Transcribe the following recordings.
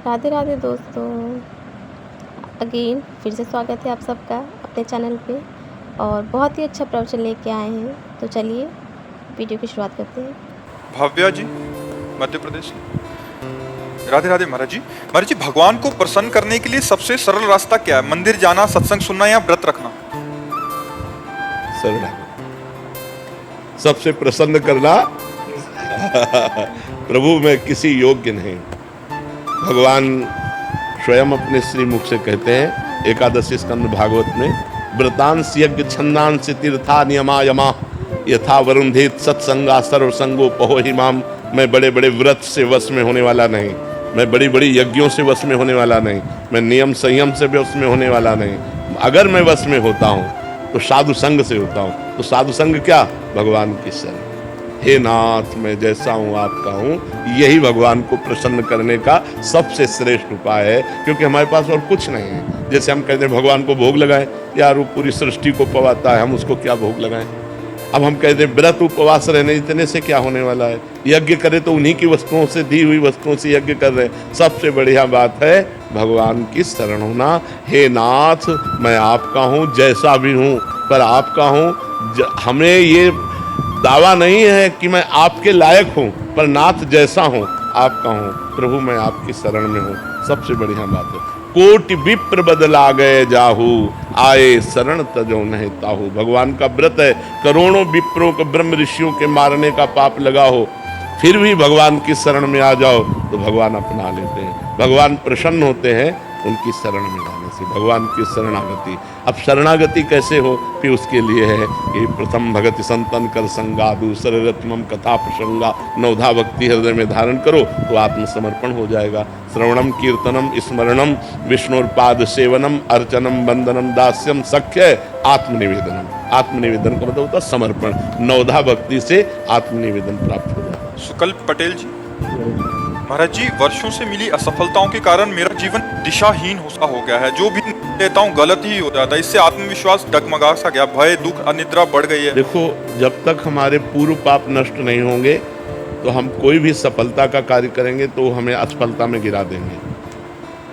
राधे राधे दोस्तों। अगेन फिर से स्वागत है आप सबका अपने चैनल पे और बहुत ही अच्छा प्रवचन लेके आए हैं। तो चलिए वीडियो की शुरुआत करते हैं। भव्या जी, मध्य प्रदेश। राधे राधे महाराज जी। महाराज जी, भगवान को प्रसन्न करने के लिए सबसे सरल रास्ता क्या है? मंदिर जाना, सत्संग सुनना या व्रत रखना? सरल सबसे प्रसन्न करना प्रभु मैं किसी योग्य नहीं। भगवान स्वयं अपने श्री मुख से कहते हैं एकादशी स्कंद भागवत में, व्रतांश यज्ञ छंदांश तीर्था नियमा यमा यथा वरुंधेत सत्संगा सर्वसंगो पहो हिमाम। मैं बड़े बड़े व्रत से वश में होने वाला नहीं, मैं बड़ी बड़ी यज्ञों से वश में होने वाला नहीं, मैं नियम संयम से वश में होने वाला नहीं। अगर मैं वश में होता हूँ तो साधु संग से होता हूँ। तो साधु संग क्या? भगवान की शरण। हे नाथ मैं जैसा हूँ आपका हूँ, यही भगवान को प्रसन्न करने का सबसे श्रेष्ठ उपाय है, क्योंकि हमारे पास और कुछ नहीं है। जैसे हम कहते हैं भगवान को भोग लगाएं, यार वो पूरी सृष्टि को पवाता है, हम उसको क्या भोग लगाएं। अब हम कहते हैं व्रत उपवास रहने इतने से क्या होने वाला है, यज्ञ करे तो उन्हीं की वस्तुओं से, दी हुई वस्तुओं से यज्ञ कर रहे हैं। सबसे बढ़िया बात है भगवान की शरण होना। हे नाथ मैं आपका हूँ, जैसा भी हूँ पर आपका हूँ। हमें ये दावा नहीं है कि मैं आपके लायक हूँ, पर नाथ जैसा हूँ आपका हूँ। प्रभु मैं आपकी शरण में हूँ, सबसे बढ़िया बात है। कोटि विप्र बदला गए जाहू, आए शरण तजो नहीं ताहू। भगवान का व्रत है, करोड़ों विप्रों को ब्रह्म ऋषियों के मारने का पाप लगा हो, फिर भी भगवान की शरण में आ जाओ तो भगवान अपना लेते हैं। भगवान प्रसन्न होते हैं उनकी शरण में जाने से, भगवान की शरणागति। अब शरणागति कैसे हो? फिर उसके लिए है कि प्रथम भगति संतन कर संगा, दूसरे रत्नम कथा प्रसंगा, नवधा भक्ति हृदय में धारण करो तो आत्मसमर्पण हो जाएगा। श्रवणम कीर्तनम स्मरणम विष्णुपाद सेवनम अर्चनम वंदनम दास्यम सख्य आत्मनिवेदनम। आत्मनिवेदन का मतलब होता है समर्पण। नवधा भक्ति से आत्मनिवेदन प्राप्त हो जाएगा। सुकल्प पटेल जी, महाराज जी, वर्षों से मिली असफलताओं के कारण मेरा जीवन दिशाहीन सा हो गया है। जो भी कहता हूँ गलत ही हो जाता है। इससे आत्मविश्वास डगमगा सा गया, भय दुख अनिद्रा बढ़ गई है। देखो, जब तक हमारे पूर्व पाप नष्ट नहीं होंगे तो हम कोई भी सफलता का कार्य करेंगे तो हमें असफलता में गिरा देंगे।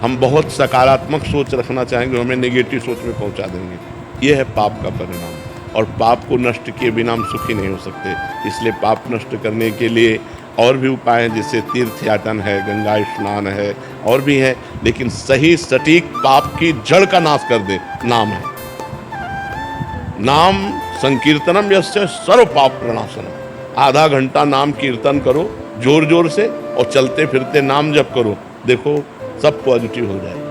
हम बहुत सकारात्मक सोच रखना चाहेंगे, हमें नेगेटिव सोच में पहुंचा देंगे। ये है पाप का परिणाम, और पाप को नष्ट किए बिना हम सुखी नहीं हो सकते। इसलिए पाप नष्ट करने के लिए और भी उपाय हैं, जैसे तीर्थ याटन है, गंगा स्नान है, और भी है। लेकिन सही सटीक पाप की जड़ का नाश कर दे नाम है। नाम संकीर्तनम यस्य सर्व पाप प्रणाशनम। आधा घंटा नाम कीर्तन करो जोर जोर से, और चलते फिरते नाम जप करो, देखो सब पॉजिटिव हो जाएगा।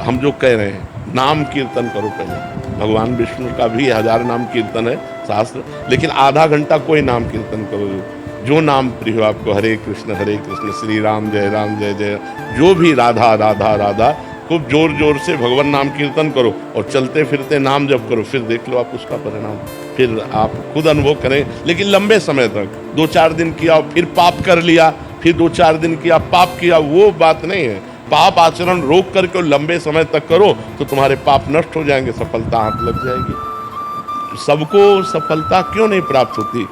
हम जो कह रहे हैं नाम कीर्तन करो पहले। भगवान विष्णु का भी 1000 नाम कीर्तन है शास्त्र, लेकिन आधा घंटा कोई नाम कीर्तन करो जो नाम प्रिय हो आपको। हरे कृष्ण श्री राम जय जय, जो भी राधा राधा राधा, खूब जोर जोर से भगवान नाम कीर्तन करो और चलते फिरते नाम जप करो। फिर देख लो आप उसका परिणाम, फिर आप खुद अनुभव करें। लेकिन लंबे समय तक 2-4 दिन किया फिर पाप कर लिया, फिर 2-4 दिन किया पाप किया, वो बात नहीं है। पाप आचरण रोक करके लंबे समय तक करो तो तुम्हारे पाप नष्ट हो जाएंगे, सफलता हाथ लग जाएगी। सबको सफलता क्यों नहीं प्राप्त होती,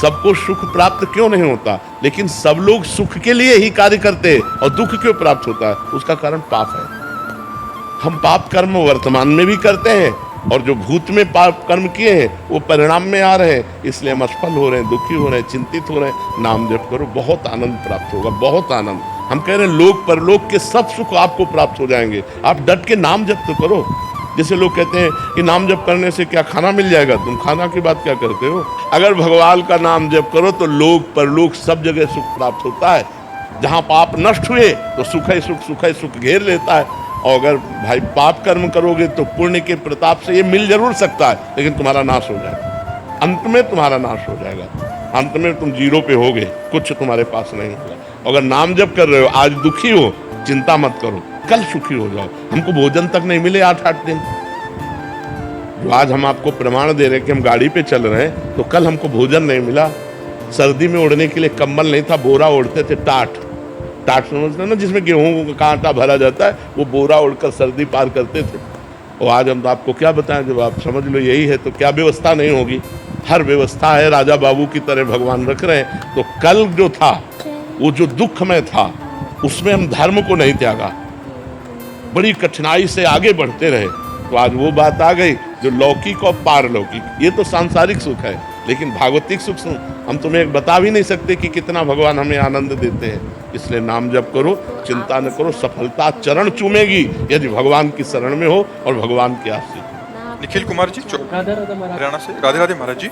सबको सुख प्राप्त क्यों नहीं होता, लेकिन सब लोग सुख के लिए ही कार्य करते हैं और दुख क्यों प्राप्त होता है? उसका कारण पाप है। हम पाप कर्म वर्तमान में भी करते हैं, और जो भूत में पाप कर्म किए हैं वो परिणाम में आ रहे हैं, इसलिए हम असफल हो रहे हैं, दुखी हो रहे हैं, चिंतित हो रहे हैं। नाम जप करो, बहुत आनंद प्राप्त होगा, बहुत आनंद। हम कह रहे हैं लोक परलोक के सब सुख आपको प्राप्त हो जाएंगे। आप डट के नाम जप तो करो। जैसे लोग कहते हैं कि नाम जप करने से क्या खाना मिल जाएगा, तुम खाना की बात क्या करते हो? अगर भगवान का नाम जप करो तो लोक परलोक सब जगह सुख प्राप्त होता है। जहाँ पाप नष्ट हुए तो सुख ही सुख घेर लेता है। और अगर भाई पाप कर्म करोगे तो पुण्य के प्रताप से ये मिल जरूर सकता है, लेकिन तुम्हारा नाश हो जाएगा। अंत में तुम्हारा नाश हो जाएगा, अंत में तुम जीरो पे होगे, कुछ तुम्हारे पास नहीं होगा। अगर नाम जप कर रहे हो, आज दुखी हो, चिंता मत करो, कल सुखी हो जाओ। हमको भोजन तक नहीं मिले 8-8 दिन, जो आज हम आपको प्रमाण दे रहे हैं कि हम गाड़ी पे चल रहे हैं, तो कल हमको भोजन नहीं मिला। सर्दी में ओढ़ने के लिए कंबल नहीं था, बोरा ओढ़ते थे, टाट समझते ना, जिसमें गेहूं का आटा भरा जाता है, वो बोरा ओढ़कर सर्दी पार करते थे। और आज हम तो आपको क्या बताएं, जब आप समझ लो यही है तो क्या व्यवस्था नहीं होगी? हर व्यवस्था है, राजा बाबू की तरह भगवान रख रहे हैं। तो कल जो था वो जो दुख में था, उसमें हम धर्म को नहीं त्यागा, बड़ी कठिनाई से आगे बढ़ते रहे, तो आज वो बात आ गई जो लौकिक और पारलौकिक। ये तो सांसारिक सुख है, लेकिन भागवतिक सुख हम तुम्हें बता भी नहीं सकते कि कितना भगवान हमें आनंद देते हैं। इसलिए नाम जप करो, चिंता न करो, सफलता चरण चूमेगी यदि भगवान की शरण में हो और भगवान के आश्रित। निखिल कुमार जी हरियाणा से। राधे राधे महाराज जी।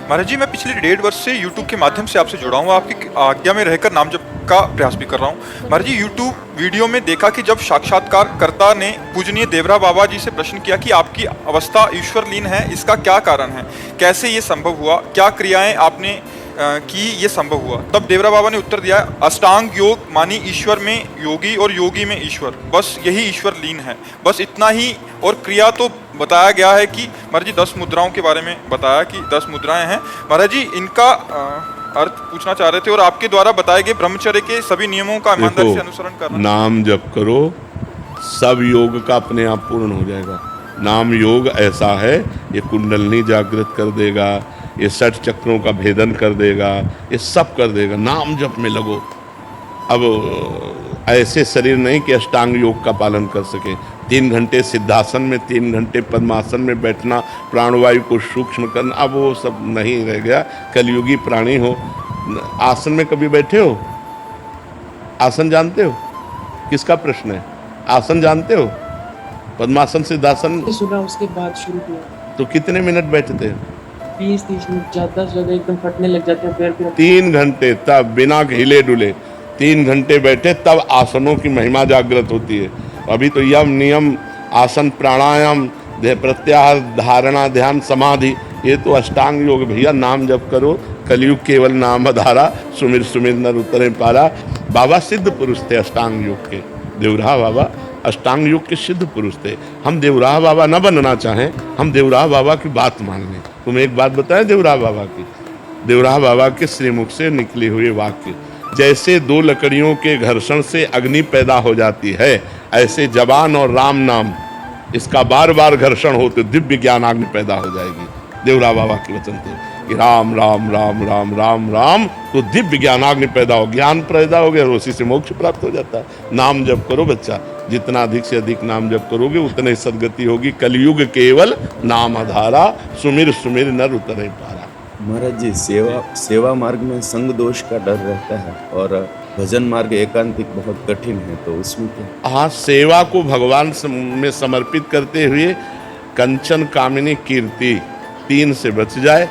महाराज जी, मैं पिछले 1.5 वर्ष से YouTube के माध्यम से आपसे जुड़ा हूँ, आपकी आज्ञा में रहकर नाम जप का प्रयास भी कर रहा हूँ। महाराज जी, YouTube वीडियो में देखा कि जब साक्षात्कारकर्ता ने पूजनीय देवरा बाबा जी से प्रश्न किया कि आपकी अवस्था ईश्वर लीन है, इसका क्या कारण है, कैसे ये संभव हुआ, क्या क्रियाएं आपने कि ये संभव हुआ, तब देवरा बाबा ने उत्तर दिया, अष्टांग योग मानी ईश्वर में योगी और योगी में ईश्वर, बस यही ईश्वर लीन है, बस इतना ही। और क्रिया तो बताया गया है कि महाराज जी 10 मुद्राओं के बारे में बताया कि 10 मुद्राएं हैं। महाराज जी, इनका अर्थ पूछना चाह रहे थे और आपके द्वारा बताए गए ब्रह्मचर्य के सभी नियमों का ईमानदारी से अनुसरण करना। नाम जप करो, सब योग का अपने आप पूर्ण हो जाएगा। नाम योग ऐसा है, ये कुंडलनी जागृत कर देगा, ये 60 चक्रों का भेदन कर देगा, ये सब कर देगा। नाम जप में लगो। अब ऐसे शरीर नहीं कि अष्टांग योग का पालन कर सके। 3 घंटे सिद्धासन में, 3 घंटे पद्मासन में बैठना, प्राणवायु को सूक्ष्म करना, अब वो सब नहीं रह गया। कलयुगी प्राणी हो। आसन में कभी बैठे हो? आसन जानते हो? किसका प्रश्न है? आसन जानते हो? पद्मासन सिद्धासन सुना, उसके बाद शुरू किया। तो कितने मिनट बैठते हो? 20-30 मिनट, ज़्यादा से ज़्यादा एकदम फटने लग जाते हैं पैर पे। 3 घंटे तब बिना हिले डुले 3 घंटे बैठे, तब आसनों की महिमा जागृत होती है। अभी तो यम नियम आसन प्राणायाम प्रत्याहार धारणा ध्यान समाधि, ये तो अष्टांग योग भैया। नाम जप करो, कलयुग केवल नाम धारा, सुमिर सुमिर नर उतरे पारा। बाबा सिद्ध पुरुष थे अष्टांग योग के, देवराह बाबा अष्टांग योग के सिद्ध पुरुष थे। हम देवराह बाबा न बनना चाहें, हम देवराह बाबा की बात मान लें। तुम्हें एक बात बताएं देवराह बाबा की, देवराह बाबा के श्रीमुख से निकले हुए वाक्य, जैसे 2 लकड़ियों के घर्षण से अग्नि पैदा हो जाती है, ऐसे जबान और राम नाम इसका बार बार घर्षण हो तो दिव्य ज्ञान अग्नि पैदा हो जाएगी। देवराह बाबा के वचन थे कि राम राम राम राम राम राम, तो दिव्य ज्ञानाग्नि पैदा हो, ज्ञान पैदा हो गया और उसी से मोक्ष प्राप्त हो जाता है। नाम जप करो बच्चा, जितना अधिक से अधिक नाम जप करोगे उतने सदगति होगी। कलयुग केवल नाम आधारा, सुमिर सुमिर नर उतरे पारा। महाराज जी, सेवा मार्ग में संग दोष का डर रहता है और भजन मार्ग एकांतिक बहुत कठिन है, तो उसमें क्या? हाँ, सेवा को भगवान में समर्पित करते हुए कंचन कामिनी कीर्ति 3 से बच जाए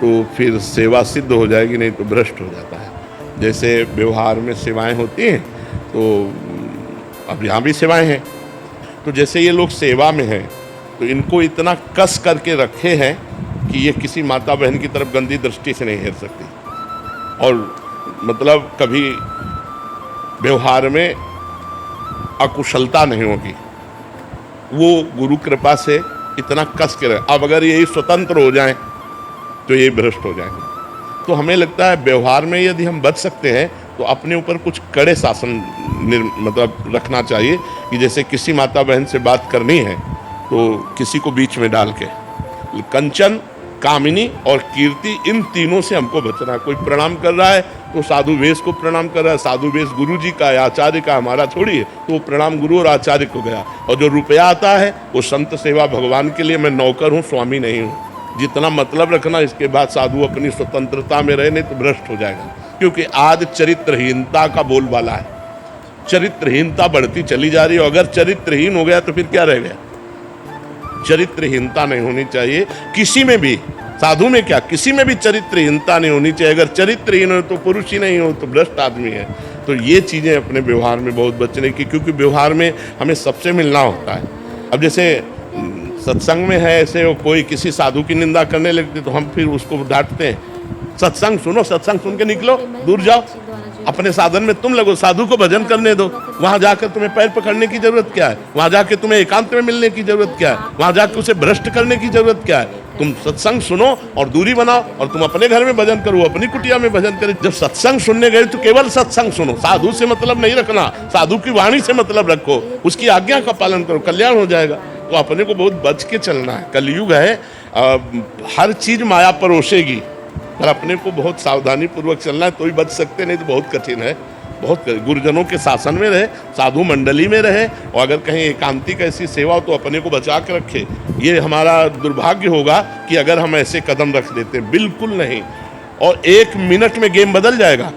तो फिर सेवा सिद्ध हो जाएगी, नहीं तो भ्रष्ट हो जाता है। जैसे व्यवहार में सेवाएं होती हैं, तो अब यहाँ भी सेवाएं हैं, तो जैसे ये लोग सेवा में हैं तो इनको इतना कस करके रखे हैं कि ये किसी माता बहन की तरफ गंदी दृष्टि से नहीं हेर सकती, और मतलब कभी व्यवहार में अकुशलता नहीं होगी। वो गुरु कृपा से इतना कस के रहे। अब अगर यही स्वतंत्र हो जाएं तो ये भ्रष्ट हो जाएंगे। तो हमें लगता है व्यवहार में यदि हम बच सकते हैं तो अपने ऊपर कुछ कड़े शासन मतलब रखना चाहिए कि जैसे किसी माता बहन से बात करनी है तो किसी को बीच में डाल के, कंचन कामिनी और कीर्ति, इन तीनों से हमको बचना है। कोई प्रणाम कर रहा है तो साधु वेश को प्रणाम कर रहा है, साधु वेश गुरु जी का है, आचार्य का, हमारा थोड़ी है, तो वो प्रणाम गुरु और आचार्य को गया। और जो रुपया आता है वो संत सेवा भगवान के लिए, मैं नौकर हूँ स्वामी नहीं हूँ, जितना मतलब रखना। इसके बाद साधु अपनी स्वतंत्रता में रहे, नहीं तो भ्रष्ट हो जाएगा। क्योंकि आज चरित्रहीनता का बोलबाला है, चरित्रहीनता बढ़ती चली जा रही है। अगर चरित्रहीन हो गया तो फिर क्या रह गया? चरित्रहीनता नहीं होनी चाहिए किसी में भी, साधु में क्या, किसी में भी चरित्रहीनता नहीं होनी चाहिए। अगर चरित्रहीन हो तो पुरुष ही नहीं हो तो भ्रष्ट आदमी है। तो ये चीज़ें अपने व्यवहार में बहुत बचने की, क्योंकि व्यवहार में हमें सबसे मिलना होता है। अब जैसे सत्संग में है, ऐसे कोई किसी साधु की निंदा करने लगते तो हम फिर उसको डांटते हैं, सत्संग सुनो, सत्संग सुन के निकलो, दूर जाओ, अपने साधन में तुम लगो, साधु को भजन करने दो। वहां जाकर तुम्हें पैर पकड़ने की जरूरत क्या है? वहां जाकर तुम्हें एकांत में मिलने की जरूरत क्या है? वहां जाकर उसे भ्रष्ट करने की जरूरत क्या है? तुम सत्संग सुनो और दूरी बनाओ, और तुम अपने घर में भजन करो, अपनी कुटिया में भजन करो। जब सत्संग सुनने गए तो केवल सत्संग सुनो, साधु से मतलब नहीं रखना, साधु की वाणी से मतलब रखो, उसकी आज्ञा का पालन करो, कल्याण हो जाएगा। तो अपने को बहुत बच के चलना है। कलयुग है, हर चीज माया परोसेगी, पर अपने को बहुत सावधानी पूर्वक चलना है, तो ही बच सकते, नहीं तो बहुत कठिन है। बहुत गुरुजनों के शासन में रहे, साधु मंडली में रहे, और अगर कहीं एकांतिक ऐसी सेवा हो तो अपने को बचा के रखे। ये हमारा दुर्भाग्य होगा कि अगर हम ऐसे कदम रख देते हैं, बिल्कुल नहीं। और 1 मिनट में गेम बदल जाएगा,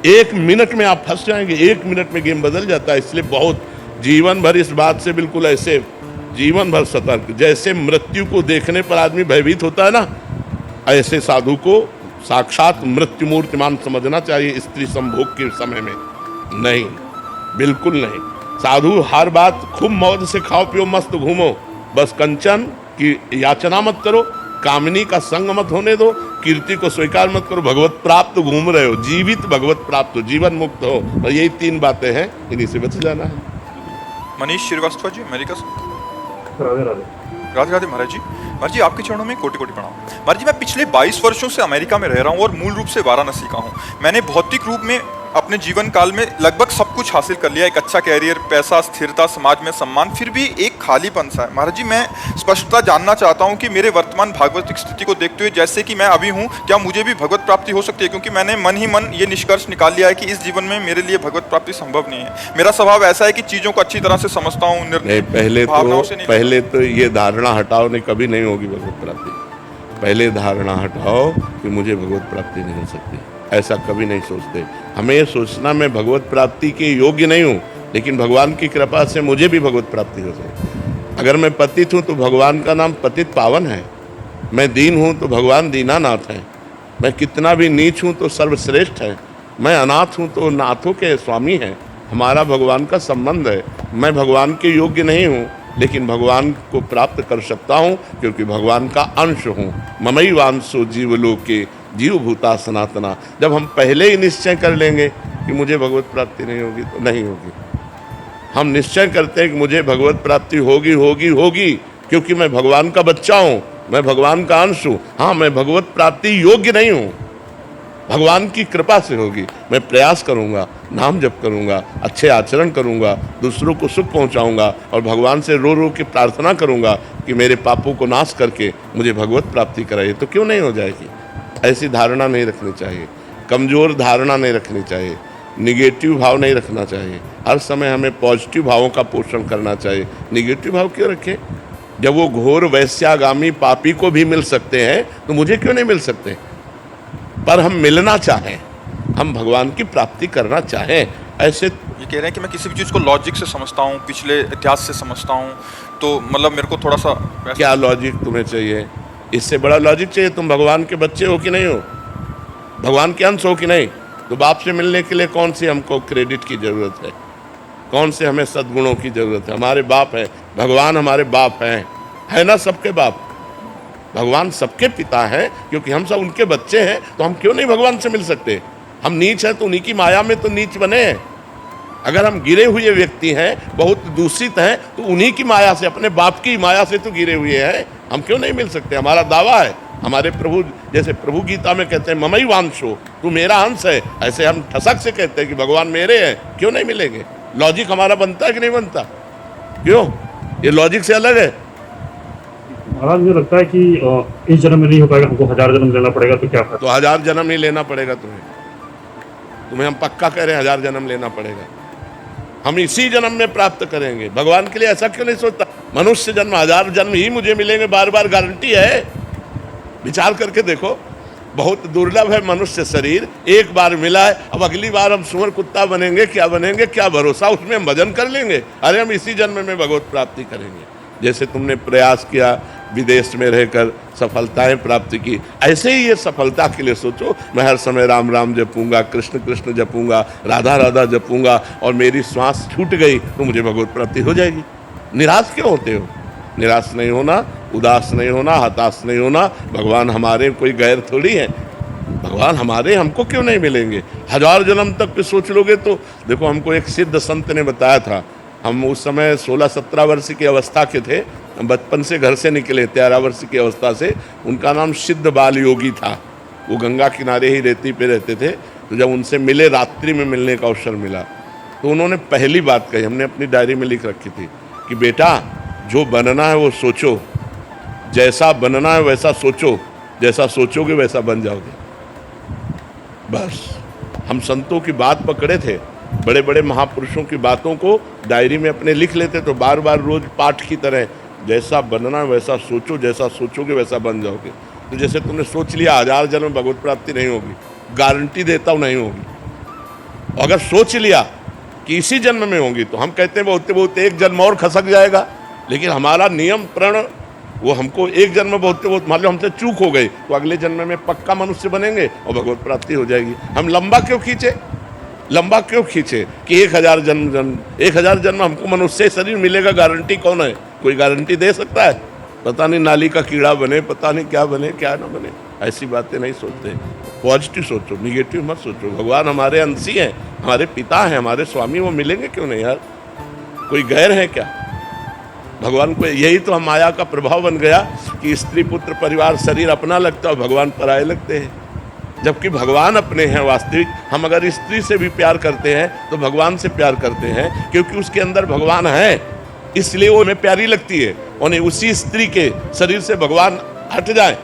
1 मिनट में आप फंस जाएंगे, 1 मिनट में गेम बदल जाता है। इसलिए बहुत जीवन भर इस बात से बिल्कुल ऐसे जीवन भर सतर्क, जैसे मृत्यु को देखने पर आदमी भयभीत होता है ना, ऐसे साधु को साक्षात मृत्यु मूर्तिमान समझना चाहिए स्त्री संभोग के समय में। नहीं, बिल्कुल नहीं। साधु हर बात खूब मौज से खाओ पियो मस्त घूमो, बस कंचन की याचना मत करो, कामनी का संग मत होने दो, कीर्ति को स्वीकार मत करो, भगवत प्राप्त घूम रहे हो, जीवित भगवत प्राप्त हो, जीवन मुक्त हो। और यही 3 बातें हैं, इन्हीं से बच जाना है। मनीष श्रीवास्तव जी, अमेरिका से। राधे राधे। राधे राधे महाराज जी। महाराज जी, आपके चरणों में कोटि कोटि प्रणाम। महाराज जी, मैं पिछले 22 वर्षों से अमेरिका में रह रहा हूँ और मूल रूप से वाराणसी का हूँ। मैंने भौतिक रूप में अपने जीवन काल में लगभग सब कुछ हासिल कर लिया, एक अच्छा कैरियर, पैसा, स्थिरता, समाज में सम्मान, फिर भी एक खालीपन सा है। महाराज जी, मैं स्पष्टता जानना चाहता हूँ कि मेरे वर्तमान भागवतिक स्थिति को देखते हुए, जैसे कि मैं अभी हूँ, क्या मुझे भी भगवत प्राप्ति हो सकती है? क्योंकि मैंने मन ही मन ये निष्कर्ष निकाल लिया है कि इस जीवन में मेरे लिए भगवत प्राप्ति संभव नहीं है। मेरा स्वभाव ऐसा है कि चीज़ों को अच्छी तरह से समझता हूँ, पहले तो ये धारणा हटाओ, नहीं कभी नहीं होगी भगवत प्राप्ति। पहले धारणा हटाओ कि मुझे भगवत प्राप्ति नहीं हो सकती, ऐसा कभी नहीं सोचते। हमें ये सोचना मैं भगवत प्राप्ति के योग्य नहीं हूँ, लेकिन भगवान की कृपा से मुझे भी भगवत प्राप्ति हो जाए। अगर मैं पतित हूँ तो भगवान का नाम पतित पावन है, मैं दीन हूँ तो भगवान दीनानाथ है, मैं कितना भी नीच हूँ तो सर्वश्रेष्ठ है, मैं अनाथ हूँ तो नाथों के स्वामी हैं। हमारा भगवान का संबंध है। मैं भगवान के योग्य नहीं हूँ, लेकिन भगवान को प्राप्त कर सकता हूँ, क्योंकि भगवान का अंश हूँ। ममई वांशो जीवलोके जीव भूता सनातना। जब हम पहले ही निश्चय कर लेंगे कि मुझे भगवत प्राप्ति नहीं होगी तो नहीं होगी। हम निश्चय करते हैं कि मुझे भगवत प्राप्ति होगी होगी होगी, क्योंकि मैं भगवान का बच्चा हूँ, मैं भगवान का अंश हूँ। हाँ, मैं भगवत प्राप्ति योग्य नहीं हूँ, भगवान की कृपा से होगी। मैं प्रयास करूँगा, नाम जप करूँगा, अच्छे आचरण करूँगा, दूसरों को सुख पहुँचाऊँगा, और भगवान से रो रो के प्रार्थना करूँगा कि मेरे पापों को नाश करके मुझे भगवत प्राप्ति कराइए। तो क्यों नहीं हो जाएगी? ऐसी धारणा नहीं रखनी चाहिए, कमज़ोर धारणा नहीं रखनी चाहिए, निगेटिव भाव नहीं रखना चाहिए। हर समय हमें पॉजिटिव भावों का पोषण करना चाहिए। निगेटिव भाव क्यों रखें? जब वो घोर वैश्यागामी पापी को भी मिल सकते हैं तो मुझे क्यों नहीं मिल सकते? पर हम मिलना चाहें, हम भगवान की प्राप्ति करना चाहें। ऐसे ये कह रहे हैं कि मैं किसी भी चीज़ को लॉजिक से समझता हूँ, पिछले इतिहास से समझता हूँ, तो मतलब मेरे को थोड़ा सा क्या लॉजिक तुम्हें चाहिए? इससे बड़ा लॉजिक चाहिए? तुम भगवान के बच्चे हो कि नहीं हो, भगवान के अंश हो कि नहीं? तो बाप से मिलने के लिए कौन सी हमको क्रेडिट की ज़रूरत है, कौन से हमें सद्गुणों की ज़रूरत है? हमारे बाप है, भगवान हमारे बाप हैं, है ना? सबके बाप, भगवान सबके पिता हैं, क्योंकि हम सब उनके बच्चे हैं। तो हम क्यों नहीं भगवान से मिल सकते? हम नीच हैं तो उन्हीं की माया में तो नीच बने हैं। अगर हम गिरे हुए व्यक्ति हैं, बहुत दूषित हैं, तो उन्हीं की माया से, अपने बाप की माया से तो गिरे हुए हैं। हम क्यों नहीं मिल सकते? हमारा दावा है। हमारे प्रभु, जैसे प्रभु गीता में कहते हैं ममई वांशो, तू मेरा अंश है, ऐसे हम ठसक से कहते हैं कि भगवान मेरे हैं। क्यों नहीं मिलेंगे? लॉजिक हमारा बनता है कि नहीं बनता? क्यों? ये लॉजिक से अलग है। महाराज, मुझे लगता है कि इस जन्म में नहीं हो पाएगा, हमको 1000 जन्म लेना पड़ेगा। तो क्या फायदा? तो 1000 जन्म ही लेना पड़ेगा तुम्हें हम पक्का कह रहे हैं, 1000 जन्म लेना पड़ेगा। हम इसी जन्म में प्राप्त करेंगे। भगवान के लिए ऐसा क्यों नहीं सोचता? मनुष्य जन्म 1000 जन्म ही मुझे मिलेंगे, बार बार गारंटी है? विचार करके देखो, बहुत दुर्लभ है मनुष्य शरीर, एक बार मिला है, अब अगली बार हम सुअर कुत्ता बनेंगे, क्या बनेंगे, क्या भरोसा? उसमें हम भजन कर लेंगे, अरे हम इसी जन्म में भगवत प्राप्ति करेंगे। जैसे तुमने प्रयास किया विदेश में रहकर सफलताएं प्राप्त की, ऐसे ही ये सफलता के लिए सोचो। मैं हर समय राम राम जपूंगा, कृष्ण कृष्ण जपूंगा, राधा राधा जपूंगा, और मेरी श्वास छूट गई तो मुझे भगवत प्राप्ति हो जाएगी। निराश क्यों होते हो? निराश नहीं होना, उदास नहीं होना, हताश नहीं होना। भगवान हमारे कोई गैर थोड़ी है, भगवान हमारे, हमको क्यों नहीं मिलेंगे? 1000 जन्म तक पे सोच लोगे तो देखो, हमको एक सिद्ध संत ने बताया था। हम उस समय 16-17 वर्ष की अवस्था के थे, हम बचपन से घर से निकले 13 वर्ष की अवस्था से। उनका नाम सिद्ध बाल योगी था। वो गंगा किनारे ही रेती पे रहते थे। तो जब उनसे मिले, रात्रि में मिलने का अवसर मिला, तो उन्होंने पहली बात कही, हमने अपनी डायरी में लिख रखी थी, कि बेटा जो बनना है वो सोचो, जैसा बनना है वैसा सोचो, जैसा सोचोगे वैसा बन जाओगे। बस हम संतों की बात पकड़े थे, बड़े बड़े महापुरुषों की बातों को डायरी में अपने लिख लेते, तो बार बार रोज पाठ की तरह जैसा बनना वैसा सोचो, जैसा सोचोगे वैसा बन जाओगे। तो जैसे तुमने सोच लिया 1000 जन्म में भगवत प्राप्ति नहीं होगी, गारंटी देता हूँ नहीं होगी। अगर सोच लिया कि इसी जन्म में होंगी, तो हम कहते हैं बहुत बहुत एक जन्म और खसक जाएगा, लेकिन हमारा नियम प्रण वो हमको एक जन्म बहुत मान लो हमसे चूक हो गई, तो अगले जन्म में पक्का मनुष्य बनेंगे और भगवत प्राप्ति हो जाएगी। हम लंबा क्यों खींचे कि 1000 जन्म हमको मनुष्य शरीर मिलेगा, गारंटी कौन है? कोई गारंटी दे सकता है? पता नहीं नाली का कीड़ा बने, पता नहीं क्या बने क्या ना बने, ऐसी बातें नहीं सोचते। पॉजिटिव सोचो, निगेटिव मत सोचो। भगवान हमारे अंशी हैं, हमारे पिता हैं, हमारे स्वामी, वो मिलेंगे क्यों नहीं यार? कोई गैर है क्या? भगवान को यही तो हम माया का प्रभाव बन गया कि स्त्री पुत्र परिवार शरीर अपना लगता है, भगवान पराये लगते हैं, जबकि भगवान अपने हैं वास्तविक। हम अगर स्त्री से भी प्यार करते हैं तो भगवान से प्यार करते हैं, क्योंकि उसके अंदर भगवान है, इसलिए वो हमें प्यारी लगती है। और उसी स्त्री के शरीर से भगवान हट जाए,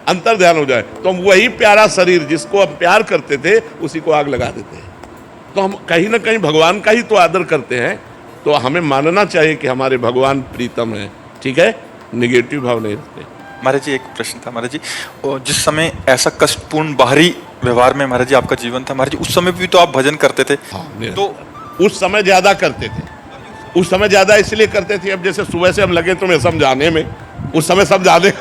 अंतर ध्यान हो जाए, तो हम वही प्यारा शरीर जिसको हम प्यार करते थे उसी को आग लगा देते हैं। तो हम कहीं ना कहीं भगवान का ही तो आदर करते हैं, तो हमें मानना चाहिए कि हमारे भगवान प्रीतम है, ठीक है, निगेटिव भाव नहीं रखते। महाराज जी एक प्रश्न था महाराज जी, जिस समय ऐसा कष्टपूर्ण बाहरी व्यवहार में महाराज जी आपका जीवन था महाराज जी, उस समय भी तो आप भजन करते थे? हाँ, तो उस समय ज्यादा करते थे। उस समय ज्यादा इसलिए करते थे, अब जैसे सुबह से हम लगे तुम्हें समझाने में, उस समय समझाने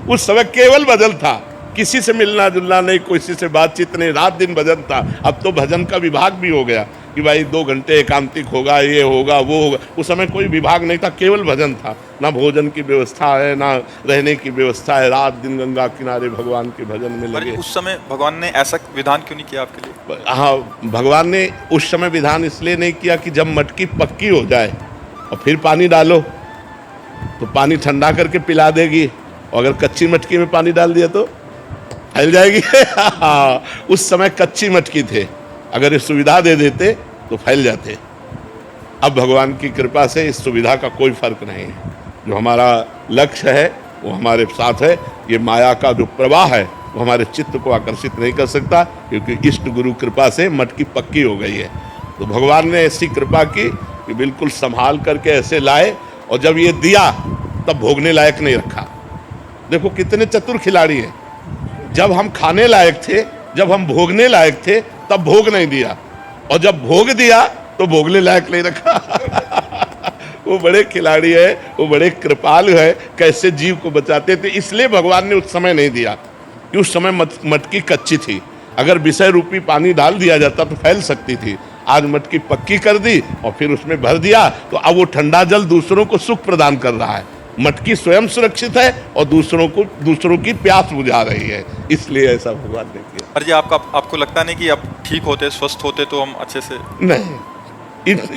उस समय केवल भजन था, किसी से मिलना जुलना नहीं, किसी से बातचीत नहीं, रात दिन भजन था। अब तो भजन का विभाग भी हो गया कि भाई 2 घंटे एकांतिक होगा, ये होगा वो होगा। उस समय कोई विभाग नहीं था, केवल भजन था। ना भोजन की व्यवस्था है, ना रहने की व्यवस्था है, रात दिन गंगा किनारे भगवान के भजन में लगे। उस समय भगवान ने ऐसा विधान क्यों नहीं किया आपके लिए? हाँ, भगवान ने उस समय विधान इसलिए नहीं किया कि जब मटकी पक्की हो जाए और फिर पानी डालो तो पानी ठंडा करके पिला देगी, और अगर कच्ची मटकी में पानी डाल दिया तो फैल जाएगी। उस समय कच्ची मटकी थे, अगर ये सुविधा दे देते तो फैल जाते। अब भगवान की कृपा से इस सुविधा का कोई फर्क नहीं है। जो हमारा लक्ष्य है वो हमारे साथ है। ये माया का जो प्रवाह है वो हमारे चित्त को आकर्षित नहीं कर सकता, क्योंकि इष्ट गुरु कृपा से मटकी पक्की हो गई है। तो भगवान ने ऐसी कृपा की कि बिल्कुल संभाल करके ऐसे लाए, और जब ये दिया तब भोगने लायक नहीं रखा। देखो कितने चतुर खिलाड़ी हैं। जब हम खाने लायक थे, जब हम भोगने लायक थे, तब भोग नहीं दिया, और जब भोग दिया तो भोगने लायक नहीं रखा। वो बड़े खिलाड़ी है, वो बड़े कृपालु है, कैसे जीव को बचाते थे। इसलिए भगवान ने उस समय नहीं दिया कि उस समय मटकी कच्ची थी। अगर विषय रूपी पानी डाल दिया जाता तो फैल सकती थी। आज मटकी पक्की कर दी और फिर उसमें भर दिया, तो अब वो ठंडा जल दूसरों को सुख प्रदान कर रहा है। मटकी स्वयं सुरक्षित है और दूसरों की प्यास बुझा रही है, इसलिए ऐसा भगवान ने किया। महाराज जी आपको लगता नहीं कि आप ठीक होते, स्वस्थ होते तो हम अच्छे से? नहीं,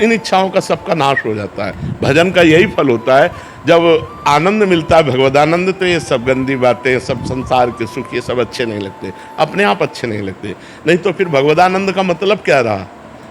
इन इच्छाओं का सबका नाश हो जाता है। भजन का यही फल होता है। जब आनंद मिलता है, भगवदानंद, तो ये सब गंदी बातें, सब संसार के सुख, ये सब अच्छे नहीं लगते, अपने आप अच्छे नहीं लगते। नहीं तो फिर भगवदानंद का मतलब क्या रहा?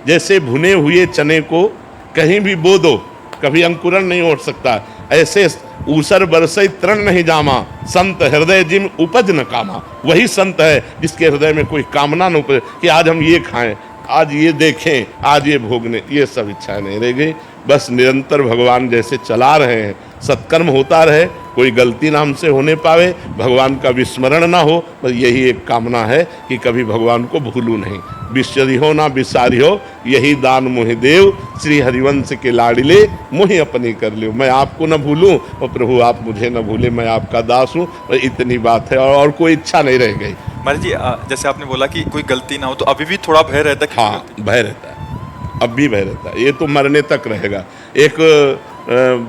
जैसे भुने हुए चने को कहीं भी बो दो, कभी अंकुरण नहीं हो सकता। ऐसे ऊसर बरसई तृण नहीं जामा, संत हृदय जिम उपज न कामा। वही संत है जिसके हृदय में कोई कामना न उपजे कि आज हम ये खाएं, आज ये देखें, आज ये भोगने, ये सब इच्छाएं नहीं रह गई। बस निरंतर भगवान जैसे चला रहे हैं, सत्कर्म होता रहे, कोई गलती ना हमसे होने पावे, भगवान का विस्मरण ना हो। बस यही एक कामना है कि कभी भगवान को भूलूं नहीं। बिसरी हो ना बिसारी हो, यही दान मोहि देव, श्री हरिवंश के लाडिले मोहि अपनी कर लियो। मैं आपको न भूलूं और प्रभु आप मुझे न भूले, मैं आपका दास हूँ। इतनी बात है, और कोई इच्छा नहीं रह गई। महाराज जी जैसे आपने बोला कि कोई गलती ना हो, तो अभी भी थोड़ा भय रहता है? हाँ, भय रहता है, अब भी भय रहता है। ये तो मरने तक रहेगा। एक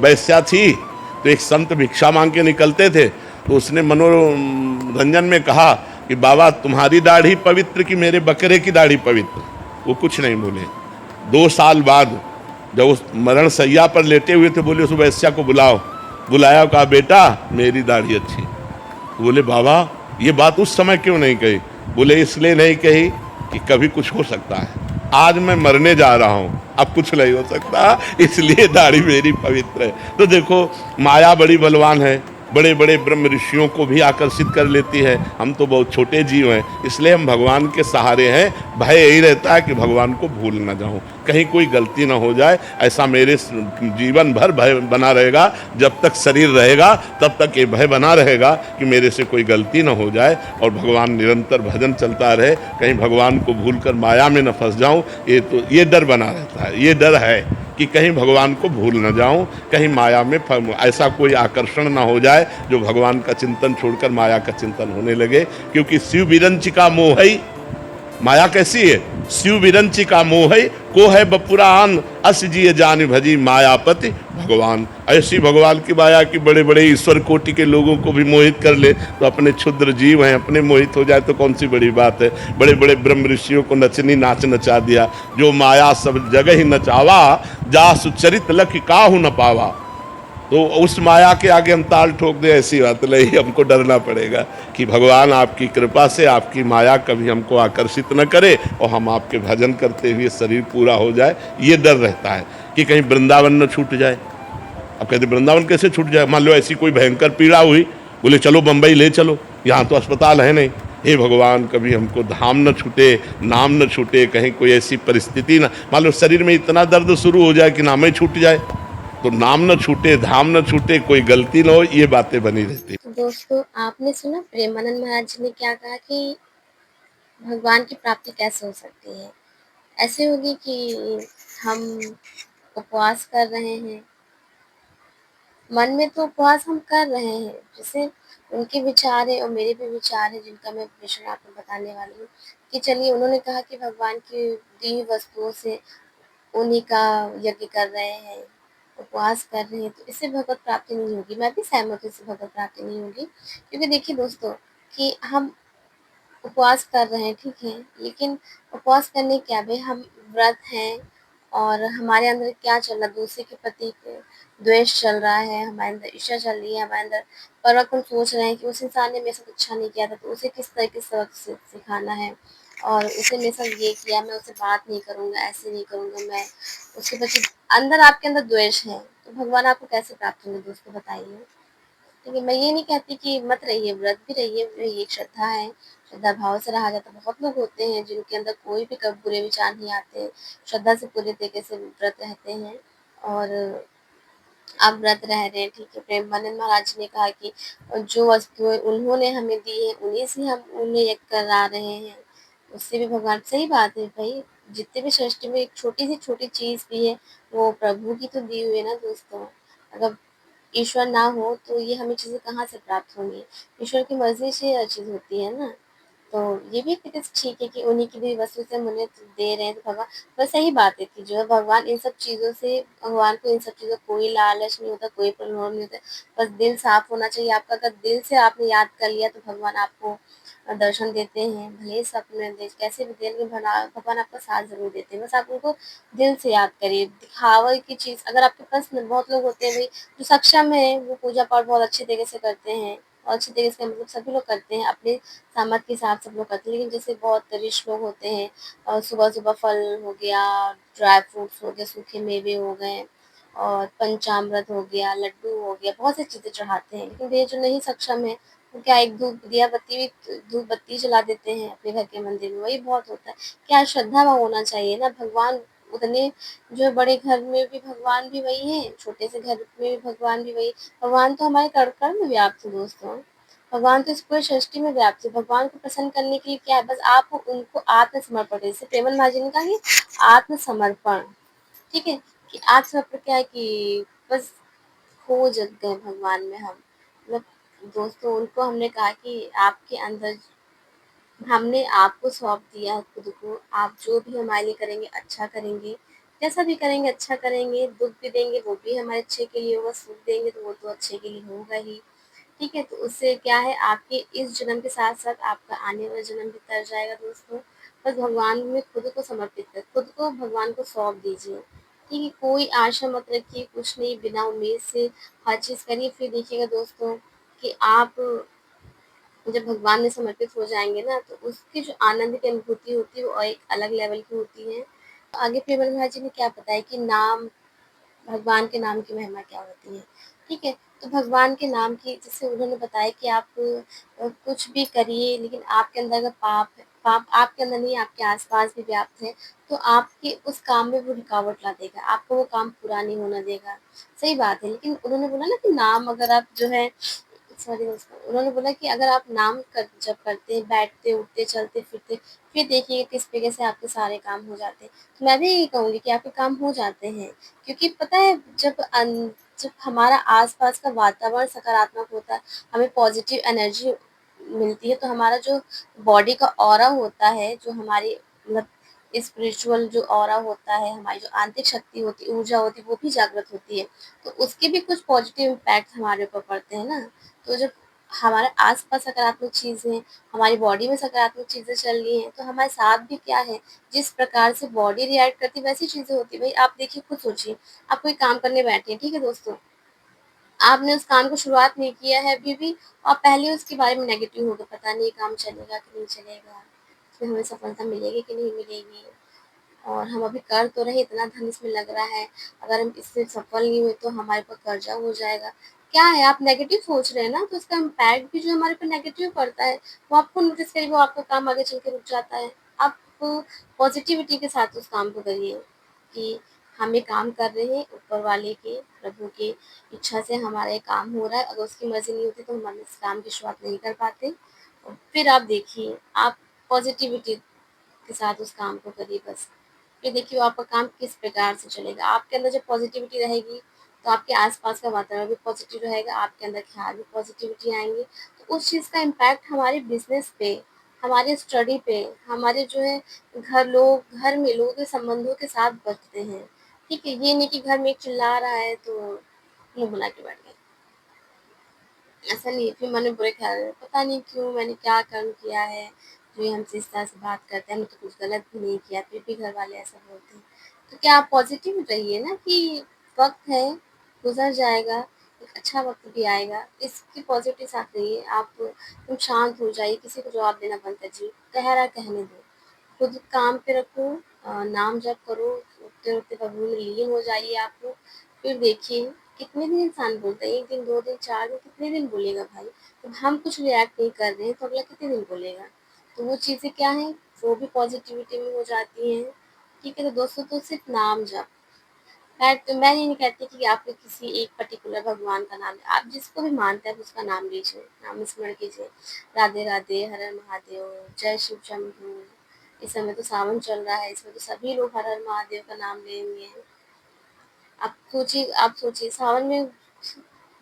वैश्या थी, तो एक संत भिक्षा मांग के निकलते थे, तो उसने मनोरंजन में कहा कि बाबा तुम्हारी दाढ़ी पवित्र कि मेरे बकरे की दाढ़ी पवित्र? वो कुछ नहीं बोले। 2 साल बाद जब उस मरण सैया पर लेटे हुए थे, बोले उस वैश्या को बुलाओ। बुलाया, कहा बेटा मेरी दाढ़ी अच्छी। बोले बाबा ये बात उस समय क्यों नहीं कही? बोले इसलिए नहीं कही कि कभी कुछ हो सकता है, आज मैं मरने जा रहा हूँ, अब कुछ नहीं हो सकता, इसलिए दाढ़ी मेरी पवित्र है। तो देखो माया बड़ी बलवान है, बड़े बड़े ब्रह्म ऋषियों को भी आकर्षित कर लेती है। हम तो बहुत छोटे जीव हैं, इसलिए हम भगवान के सहारे हैं। भय यही रहता है कि भगवान को भूल ना जाऊं, कहीं कोई गलती ना हो जाए। ऐसा मेरे जीवन भर भय बना रहेगा। जब तक शरीर रहेगा तब तक ये भय बना रहेगा कि मेरे से कोई गलती ना हो जाए, और भगवान निरंतर भजन चलता रहे, कहीं भगवान को भूल कर माया में न फंस जाऊं। ये डर बना रहता है, ये डर है कि कहीं भगवान को भूल न जाऊं, कहीं माया में ऐसा कोई आकर्षण ना हो जाए जो भगवान का चिंतन छोड़कर माया का चिंतन होने लगे। क्योंकि शिव विरंचिका मोहई, माया कैसी है? शिव विरंचिका मोहई को है बपुरान, अस जिय जान भजी मायापति भगवान। ऐसी भगवान की माया की बड़े बड़े ईश्वर कोटि के लोगों को भी मोहित कर ले तो अपने क्षुद्र जीव हैं, अपने मोहित हो जाए तो कौन सी बड़ी बात है। बड़े बड़े ब्रह्म ऋषियों को नचनी नाच नचा दिया, जो माया सब जगह ही नचावा, जा सुचरित लख काहू न पावा। तो उस माया के आगे हम ताल ठोक दे, ऐसी बात नहीं। हमको डरना पड़ेगा कि भगवान आपकी कृपा से आपकी माया कभी हमको आकर्षित न करे और हम आपके भजन करते हुए शरीर पूरा हो जाए। ये डर रहता है कि कहीं वृंदावन न छूट जाए। अब कहते वृंदावन कैसे छूट जाए? मान लो ऐसी कोई भयंकर पीड़ा हुई, बोले चलो बम्बई ले चलो, यहाँ तो अस्पताल है नहीं। हे भगवान, कभी हमको धाम न छूटे, नाम न छूटे, कहीं कोई ऐसी परिस्थिति ना, मान लो शरीर में इतना दर्द शुरू हो जाए कि नाम ही छूट जाए, तो नाम न छूटे, धाम न छूटे, कोई गलती ना हो, ये बातें बनी रहती। तो दोस्तों, आपने सुना प्रेमानंद महाराज जी ने क्या कहा कि भगवान की प्राप्ति कैसे हो सकती है। ऐसे होगी कि हम उपवास कर रहे हैं, मन में तो उपवास हम कर रहे हैं, जैसे उनके विचार है और मेरे भी विचार है जिनका मैं विश्लेषण आपको बताने वाली हूँ। कि चलिए, उन्होंने कहा कि भगवान की दी हुई वस्तुओं से उन्हीं का यज्ञ कर रहे हैं, उपवास कर रहे हैं, तो इससे भगवत प्राप्ति नहीं होगी। मैं भी सहमत हूँ, इससे भगवत प्राप्ति नहीं होगी। क्योंकि देखिए दोस्तों, कि हम उपवास कर रहे हैं, ठीक है, लेकिन उपवास करने क्या भाई, हम व्रत हैं और हमारे अंदर क्या चल रहा है, दूसरे के प्रति द्वेष चल रहा है, हमारे अंदर ईर्ष्या चल रही है, हमारे अंदर परवक्त हम सोच रहे हैं कि उस इंसान ने मेरे साथ अच्छा नहीं किया था, तो उसे किस तरह के सबक सिखाना है, और उसे मेरे साथ ये किया, मैं उससे बात नहीं करूँगा, ऐसे नहीं करूँगा, मैं उसके प्रति अंदर आपके अंदर द्वेष है, तो भगवान आपको कैसे प्राप्त होंगे दोस्तों, बताइए। देखिए, मैं ये नहीं कहती कि मत रहिए, व्रत भी रहिए, ये एक श्रद्धा है, श्रद्धा भाव से रहा जाता है। बहुत लोग होते हैं जिनके अंदर कोई भी कभी बुरे विचार नहीं आते, श्रद्धा से पूरे तरीके से व्रत रहते हैं, और आप व्रत रह रहे हैं, ठीक है। प्रेमानंद महाराज ने कहा कि जो वस्तुएं उन्होंने हमें दी है, उन्हीं से हम उन्हें यज्ञ करा रहे हैं, उससे भी भगवान, सही बात है भाई। जितने भी सृष्टि में एक छोटी सी छोटी चीज़ भी है, वो प्रभु की तो दी हुई है ना दोस्तों। अगर ईश्वर ना हो तो ये हमें चीज़ें कहाँ से प्राप्त होंगी। ईश्वर की मर्ज़ी से हर चीज़ होती है ना। तो ये भी एक ठीक है कि उन्हीं की दी वस्तु से हम उन्हें दे रहे हैं, तो भगवान, बस सही बात है कि जो है भगवान इन सब चीज़ों से, भगवान को इन सब चीज़ों का कोई लालच नहीं होता, कोई प्रलोभन नहीं होता। बस दिल साफ होना चाहिए आपका। अगर दिल से आपने याद कर लिया तो भगवान आपको दर्शन देते हैं, भले ही सपने में दे, कैसे भी दे, लेकिन भगवान आपका साथ ज़रूर देते हैं। बस आप उनको दिल से याद करिए। दिखावा की चीज़, अगर आपके पास बहुत लोग होते हैं भाई जो सक्षम है, वो पूजा पाठ बहुत अच्छे तरीके से करते हैं, और अच्छे तरीके से मतलब सभी लोग करते हैं, अपने सामर्थ्य के हिसाब से सब लोग करते हैं। लेकिन जैसे बहुत रिच लोग होते हैं, और सुबह-सुबह फल हो गया, ड्राई फ्रूट्स हो गए, सूखे मेवे हो गए, और पंचामृत हो गया, लड्डू हो गया, बहुत सी चीज़ें चढ़ाते हैं। लेकिन ये जो नहीं सक्षम है, वो क्या एक धूप बत्ती जला देते हैं अपने घर के मंदिर में, वही बहुत होता है। क्या श्रद्धा भाव होना चाहिए ना। भगवान उतने, जो बड़े घर में भी भगवान भी वही हैं, छोटे से घर में भी भगवान भी वही। भगवान तो हमारे कण-कण में व्याप्त है दोस्तों। भगवान तो इस पूरी सृष्टि में व्याप्त है। भगवान को प्रसन्न करने के लिए क्या है, बस आप उनको आत्मसमर्पण, जैसे प्रेमन महाराज ने कहा कि आत्मसमर्पण, ठीक है, कि आत्मसमर्पण क्या है कि बस खो जग गए भगवान में हम। मतलब दोस्तों, उनको हमने कहा कि आपके अंदर हमने आपको सौंप दिया है खुद को, आप जो भी हमारे लिए करेंगे अच्छा करेंगे, जैसा भी करेंगे अच्छा करेंगे, दुःख भी देंगे वो भी हमारे अच्छे के लिए होगा, सुख देंगे तो वो तो अच्छे के लिए होगा ही, ठीक है। तो उससे क्या है, आपके इस जन्म के साथ-साथ आपका आने वाला जन्म भी तर जाएगा दोस्तों। बस भगवान में खुद को समर्पित कर, खुद को भगवान को सौंप दीजिए, ठीक है। कोई आशा मत रखिए, कुछ नहीं, बिना उम्मीद से हर चीज़ करिए। फिर देखिएगा दोस्तों कि आप जब भगवान में समर्पित हो जाएँगे ना, तो उसकी जो आनंद की अनुभूति होती है वो एक अलग लेवल की होती है। आगे प्रेमचंद महाराज जी ने क्या बताया कि नाम, भगवान के नाम की महिमा क्या होती है। ठीक है? तो भगवान के नाम की जैसे उन्होंने बताया कि आप कुछ भी करिए लेकिन आपके अंदर अगर पाप आपके अंदर नहीं आपके आस-पास भी व्याप्त है, तो आपके उस काम में वो रुकावट ला देगा, आपको वो काम पूरा नहीं होने देगा। सही बात है, लेकिन उन्होंने बोला ना कि नाम अगर आप जो है सॉरी दोस्तों, उन्होंने बोला कि अगर आप नाम कर जब करते हैं, बैठते, उठते, चलते-फिरते, फिर देखिए किस तरीके से आपके सारे काम हो जाते हैं। तो मैं भी यही कहूँगी कि आपके काम हो जाते हैं, क्योंकि पता है जब हमारा आस-पास का वातावरण सकारात्मक होता है, हमें पॉज़िटिव एनर्जी मिलती है, तो हमारा जो बॉडी का ऑरा होता है, जो हमारी मतलब स्पिरिचुअल जो ऑरा होता है, हमारी जो आंतरिक शक्ति होती है, ऊर्जा होती है, वो भी जागृत होती है। तो उसके भी कुछ पॉज़िटिव इम्पैक्ट हमारे ऊपर पड़ते हैं ना। तो जब हमारे आस-पास सकारात्मक चीज़ें, हमारी बॉडी में सकारात्मक चीज़ें चल रही हैं, तो हमारे साथ भी क्या है, जिस प्रकार से बॉडी रिएक्ट करती है, वैसी चीज़ें होती हैं। भई आप देखिए खुद सोचिए, आप कोई काम करने बैठे हैं, ठीक है दोस्तों? आपने उस काम को शुरुआत नहीं किया है अभी भी और पहले उसके बारे में नेगेटिव हो गए, पता नहीं ये काम चलेगा कि नहीं चलेगा, इसमें हमें सफलता मिलेगी कि नहीं मिलेगी और हम अभी कर तो रहे, इतना धन इसमें लग रहा है, अगर हम इससे सफल नहीं हुए तो हमारे ऊपर कर्जा हो जाएगा। क्या है आप नेगेटिव सोच रहे हैं ना, तो उसका इम्पैक्ट भी जो हमारे ऊपर नेगेटिव पड़ता है, वो आपको नोटिस करिए वो आपका काम आगे चल के रुक जाता है। आप पॉज़िटिविटी के साथ उस काम को करिए कि हम ये काम कर रहे हैं ऊपर वाले के, प्रभु की इच्छा से हमारा ये काम हो रहा है, अगर उसकी मर्ज़ी नहीं होती तो हम इस काम की शुरुआत नहीं कर पाते। और फिर आप देखिए, आप पॉज़िटिविटी के साथ उस काम को करिए बस। फिर देखिए वो आपका काम किस प्रकार से चलेगा। आपके अंदर जब पॉज़िटिविटी रहेगी, तो आपके आस-पास का वातावरण भी पॉज़िटिव रहेगा, आपके अंदर ख़्याल भी पॉज़िटिविटी आएँगे, तो उस चीज़ का इम्पैक्ट हमारे बिज़नेस पे, हमारे स्टडी पे, हमारे जो है घर में लोगों के संबंधों के साथ बचते हैं। ठीक है? ये नहीं कि घर में एक चिल्ला रहा है तो मुँह बना के बैठ गए। ऐसा नहीं है, फिर मन में बुरे ख़्याल आए, पता नहीं क्यों मैंने क्या कर्म किया है, जो ये हमसे इस तरह से बात करते हैं, हमने तो कुछ गलत भी नहीं किया, फिर भी घरवाले ऐसा बोलते हैं। तो क्या आप पॉज़िटिव रहिए ना कि वक़्त है, गुज़र जाएगा, एक अच्छा वक़्त भी आएगा, इसकी पॉज़िटिव साथ रहिए। आप एकदम शांत हो जाइए, किसी को जवाब देना बंद कर दीजिए, कह रहा है कहने दो। खुद काम पे रखो नाम जप करो, उठते-उठते प्रभु में लीन हो जाइए आप लोग। फिर देखिए कितने दिन इंसान बोलता है, 1 दिन, 2 दिन, 4 दिन कितने दिन बोलेगा भाई? जब हम कुछ रिएक्ट नहीं कर रहे हैं तो अगला कितने दिन बोलेगा? तो वो चीज़ें क्या हैं, वो भी पॉज़िटिविटी में हो जाती हैं। ठीक है, तो दोस्तों तो सिर्फ़ नाम जप मैं ये नहीं कहती कि आपको किसी एक पर्टिकुलर भगवान का नाम आप जिसको भी मानते हैं आप उसका नाम लीजिए, नाम स्मरण कीजिए। राधे राधे, हर हर महादेव, जय शिव शंभू। इस समय तो सावन चल रहा है, इसमें तो सभी लोग हर हर महादेव का नाम लेंगे। आप सोचिए सावन में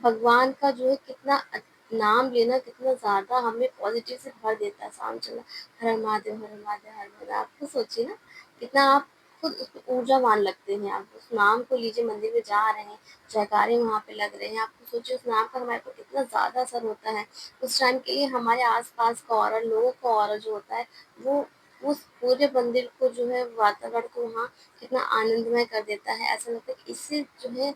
भगवान का जो है कितना नाम लेना कितना ज़्यादा हमें पॉज़िटिव से भर देता है। सावन चल रहा है, हर हर महादेव, हर हर महादेव, हर हर महादेव। आप खुद सोचिए ना कितना आप खुद उसमें ऊर्जावान लगते हैं। आप उस नाम को लीजिए, मंदिर में जा रहे हैं, जयकारे वहाँ पे लग रहे हैं। आप खुद सोचिए उस नाम का हमारे ऊपर कितना ज़्यादा असर होता है। उस टाइम के लिए हमारे आस-पास का ऑरा, लोगों का ऑरा जो होता है वो उस पूरे मंदिर को जो है वातावरण को वहाँ कितना आनंदमय कर देता है। ऐसा लगता है कि इससे जो है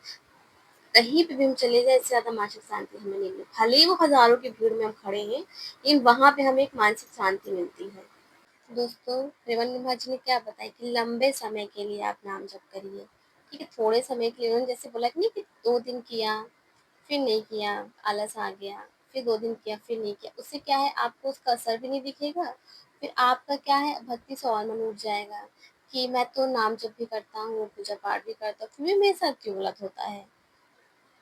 कहीं पे भी हम चले जाएँ इससे ज़्यादा मानसिक शांति हमें नहीं मिली। भले ही वो हज़ारों की भीड़ में हम खड़े हैं, लेकिन वहाँ पे हमें एक मानसिक शांति मिलती है। दोस्तों, रेवन्ना जी ने क्या बताया कि लंबे समय के लिए आप नाम जप करिए। ठीक है, थोड़े समय के लिए उन्होंने जैसे बोला कि नहीं कि 2 दिन किया, फिर नहीं किया, आलस आ गया, फिर 2 दिन किया, फिर नहीं किया। उससे क्या है आपको उसका असर भी नहीं दिखेगा, फिर आपका क्या है भक्ति से और मन उठ जाएगा कि मैं तो नाम जप भी करता हूँ, पूजा पाठ भी करता हूँ, फिर भी मेरे साथ क्यों गलत होता है?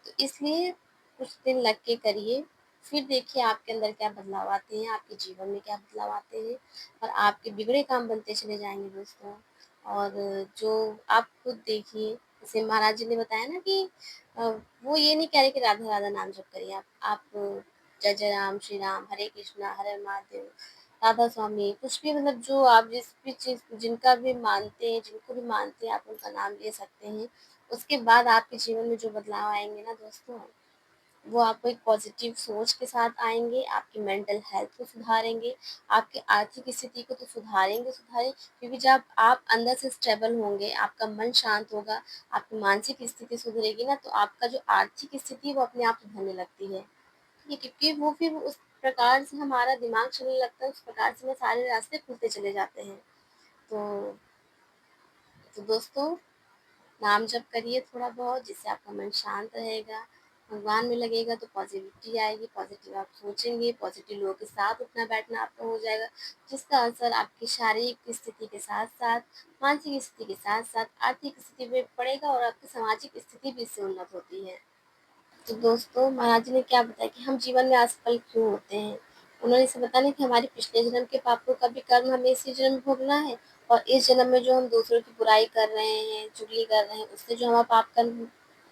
तो इसलिए कुछ दिन लग के करिए, फिर देखिए आपके अंदर क्या बदलाव आते हैं, आपके जीवन में क्या बदलाव आते हैं और आपके बिगड़े काम बनते चले जाएँगे दोस्तों। और जो आप खुद देखिए, जैसे महाराज जी ने बताया ना कि अ, वो ये नहीं कह रहे कि राधा-राधा नाम जप करिए आप। जय जय राम, श्री राम, हरे कृष्णा, हरे महादेव, राधा स्वामी, कुछ भी मतलब जो आप जिस भी चीज़ जिनका भी मानते हैं, जिनको भी मानते हैं, आप उनका नाम ले सकते हैं। उसके बाद आपके जीवन में जो बदलाव आएँगे ना दोस्तों, वो आपको एक पॉज़िटिव सोच के साथ आएँगे, आपकी मेंटल हेल्थ को सुधारेंगे, आपकी आर्थिक स्थिति को तो सुधारेंगे क्योंकि जब आप अंदर से स्टेबल होंगे, आपका मन शांत होगा, आपकी मानसिक स्थिति सुधरेगी ना, तो आपका जो आर्थिक स्थिति है वो अपने आप सुधरने लगती है। ठीक है? क्योंकि वो फिर उस प्रकार से हमारा दिमाग चलने लगता है, उस प्रकार से हमें सारे रास्ते खुलते चले जाते हैं। तो दोस्तों नाम जप करिए थोड़ा बहुत जिससे आपका मन शांत रहेगा, भगवान में लगेगा तो पॉज़िटिविटी आएगी, पॉज़िटिव आप सोचेंगे, पॉज़िटिव लोगों के साथ उठना-बैठना आपका हो जाएगा, जिसका असर आपकी शारीरिक स्थिति के साथ-साथ, मानसिक स्थिति के साथ-साथ, आर्थिक स्थिति पे पड़ेगा और आपकी सामाजिक स्थिति भी इससे उन्नत होती है। तो दोस्तों, महाराज जी ने क्या बताया कि हम जीवन में असफल क्यों होते हैं? उन्होंने इसे बताया कि हमारे पिछले जन्म के पापों का भी कर्म हमें इसी जन्म में भोगना है और इस जन्म में जो हम दूसरों की बुराई कर रहे हैं, चुगली कर रहे हैं, उससे जो हमारा पाप कर्म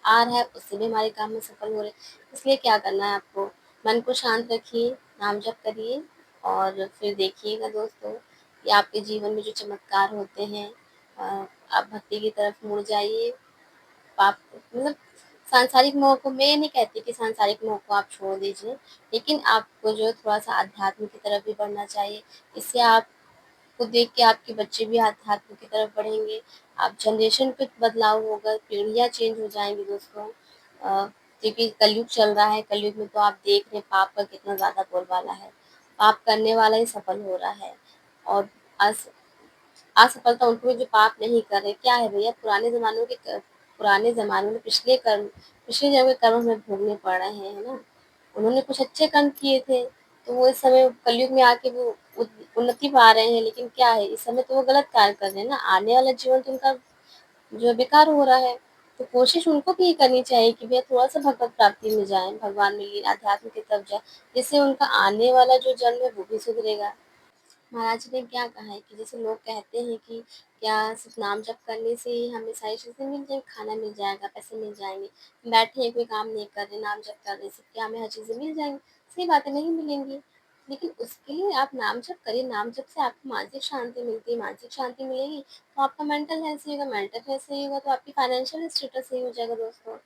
आ रहा है, उससे भी हमारे काम में सफल हो रहे हैं। इसलिए क्या करना है आपको? मन को शांत रखिए, नाम जप करिए और फिर देखिएगा दोस्तों कि आपके जीवन में जो चमत्कार होते हैं आप भक्ति की तरफ मुड़ जाइए। आप मतलब सांसारिक मोह को मैं ये नहीं कहती कि सांसारिक मोह को आप छोड़ दीजिए, लेकिन आपको जो है थोड़ा-सा आध्यात्म की तरफ भी बढ़ना चाहिए। इससे आपको देख के आपके बच्चे भी आध्यात्म की तरफ बढ़ेंगे। आप जनरेशन पे बदलाव होगा, पीढ़ियाँ चेंज हो जाएँगी दोस्तों। क्योंकि कलयुग चल रहा है, कलयुग में तो आप देख रहे हैं पाप का कितना ज़्यादा बोलबाला है। पाप करने वाला ही सफल हो रहा है और अस असफलता उनको है जो पाप नहीं कर रहे। क्या है भैया पुराने ज़माने में पिछले जन्म के कर्म हमें भोगने पड़ रहे हैं, है ना? उन्होंने कुछ अच्छे कर्म किए थे, तो वो इस समय कलयुग में आके वो उन्नति पा रहे हैं, लेकिन क्या है इस समय तो वो गलत कार्य कर रहे हैं ना, आने वाला जीवन तो उनका जो है बेकार हो रहा है। तो कोशिश उनको भी ये करनी चाहिए कि भैया थोड़ा-सा भगवत प्राप्ति में जाएँ, भगवान में लीन आध्यात्म की तरफ जाएँ, जिससे उनका आने वाला जो जन्म है वो भी सुधरेगा। महाराज जी ने क्या कहा है कि जैसे लोग कहते हैं कि क्या सिर्फ नाम जप करने से ही हमें सारी चीज़ें मिल जाएँगी, खाना मिल जाएगा, पैसे मिल जाएँगे। बैठे हैं, कोई काम नहीं कर रहे, नाम जप कर रहे, से क्या हमें हर चीज़ें मिल जाएँगी? सही बात है, नहीं मिलेंगी। लेकिन उसके लिए आप नाम जप करिए, नाम जप से आपको मानसिक शांति मिलती है, मानसिक शांति मिलेगी तो आपका मेंटल हेल्थ सही होगा, मेंटल हेल्थ सही होगा तो आपकी फाइनेंशियल स्टेटस सही हो जाएगा दोस्तों।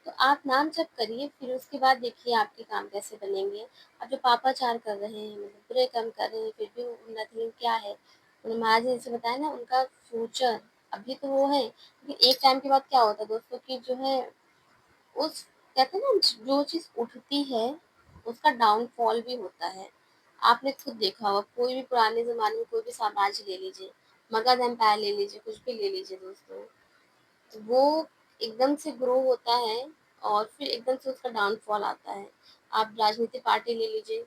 तो आप नाम जप करिए, फिर उसके बाद देखिए आपके काम कैसे बनेंगे। आप जो पापाचार कर रहे हैं, मतलब बुरे कर्म कर रहे हैं, फिर भी उन्नति में क्या है? उन्होंने महाराज ने जैसे बताया ना उनका फ्यूचर अभी तो वो है, लेकिन एक टाइम के बाद क्या होता है दोस्तों कि जो है उस कहते हैं ना जो चीज़ उठती है, उसका डाउनफॉल भी होता है। आपने खुद देखा होगा कोई भी पुराने ज़माने में कोई भी साम्राज्य ले लीजिए, मगध एम्पायर ले लीजिए, कुछ भी ले लीजिए दोस्तों, तो वो एकदम से ग्रो होता है और फिर एकदम से उसका डाउनफॉल आता है। आप राजनीतिक पार्टी ले लीजिए,